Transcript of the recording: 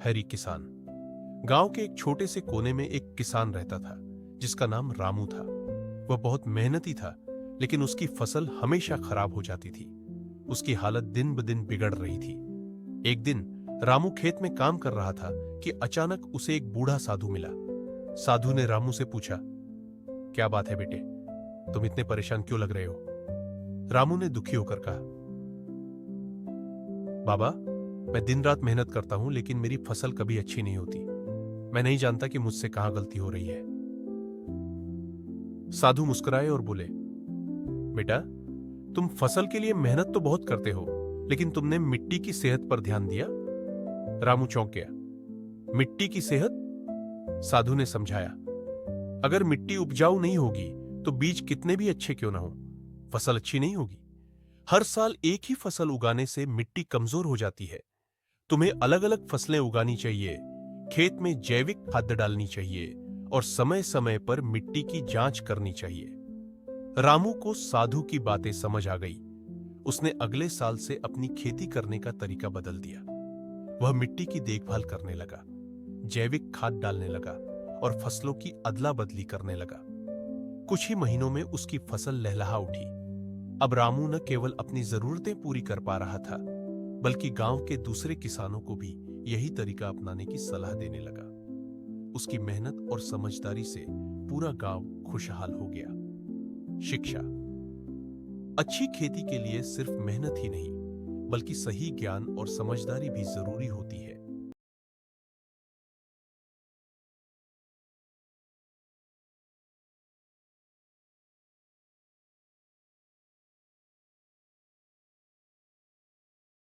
Harry किसान। गांव के एक छोटे से कोने में एक किसान रहता था जिसका नाम रामू था। वह बहुत मेहनती था, लेकिन उसकी फसल हमेशा खराब हो जाती थी। उसकी हालत दिन ब दिन बिगड़ रही थी। एक दिन रामू खेत में काम कर रहा था कि अचानक उसे एक बूढ़ा साधु मिला। साधु ने रामू से पूछा, क्या बात है बेटे, तुम इतने परेशान क्यों लग रहे हो? रामू ने दुखी होकर कहा, बाबा, मैं दिन रात मेहनत करता हूं, लेकिन मेरी फसल कभी अच्छी नहीं होती। मैं नहीं जानता कि मुझसे कहां गलती हो रही है। साधु मुस्कुराए और बोले, बेटा, तुम फसल के लिए मेहनत तो बहुत करते हो, लेकिन तुमने मिट्टी की सेहत पर ध्यान दिया? रामू चौंक गया। मिट्टी की सेहत? साधु ने समझाया, अगर मिट्टी उपजाऊ नहीं होगी तो बीज कितने भी अच्छे क्यों ना हो, फसल अच्छी नहीं होगी। हर साल एक ही फसल उगाने से मिट्टी कमजोर हो जाती है। तुम्हें अलग अलग फसलें उगानी चाहिए, खेत में जैविक खाद डालनी चाहिए और समय समय पर मिट्टी की जांच करनी चाहिए। रामू को साधु की बातें समझ आ गई। उसने अगले साल से अपनी खेती करने का तरीका बदल दिया। वह मिट्टी की देखभाल करने लगा, जैविक खाद डालने लगा और फसलों की अदला बदली करने लगा। कुछ ही महीनों में उसकी फसल लहलहा उठी। अब रामू न केवल अपनी जरूरतें पूरी कर पा रहा था, बल्कि गांव के दूसरे किसानों को भी यही तरीका अपनाने की सलाह देने लगा। उसकी मेहनत और समझदारी से पूरा गांव खुशहाल हो गया। शिक्षा। अच्छी खेती के लिए सिर्फ मेहनत ही नहीं, बल्कि सही ज्ञान और समझदारी भी जरूरी होती है।